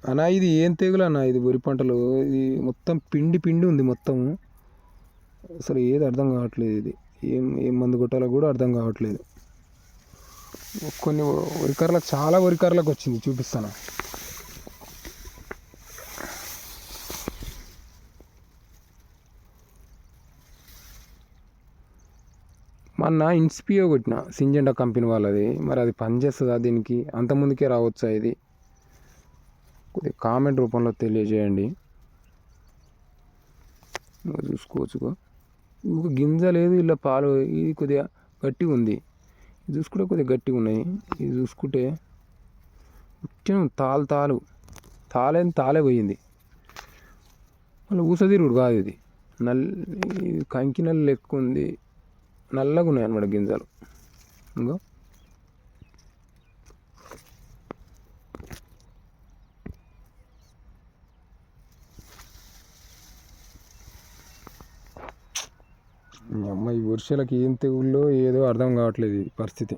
అన్నా ఇది ఏం తెగులు అన్న, ఇది వరి పంటలు ఇది మొత్తం పిండి పిండి ఉంది మొత్తం. అసలు ఏది అర్థం కావట్లేదు, ఇది ఏం ఏం మందు కొట్టాలో కూడా అర్థం కావట్లేదు. కొన్ని వరికర్లకు చాలా వరికర్లకు వచ్చింది, చూపిస్తాను. మొన్న ఇన్స్పియో కొట్టిన సింజెండా కంపెనీ వాళ్ళది, మరి అది పనిచేస్తుందా దీనికి? అంతకుముందుకే రావచ్చా ఇది? కొద్దిగా కామెంట్ రూపంలో తెలియజేయండి. చూసుకోవచ్చుకో, ఇంకొక గింజ లేదు ఇలా, పాలు ఇది కొద్దిగా గట్టిగా ఉంది. ఇది చూసుకుంటే కొద్దిగా గట్టిగా ఉన్నాయి. ఇది చూసుకుంటే తాలే పోయింది. మళ్ళీ ఊసదిరుగుడు కాదు ఇది, కంకి నల్లి లెక్క ఉంది, నల్లగా ఉన్నాయి అన్నమాట గింజలు. ఇంకో అమ్మ, ఈ వర్షాలకి ఏం తెగుల్లో ఏదో అర్థం కావట్లేదు ఈ పరిస్థితి.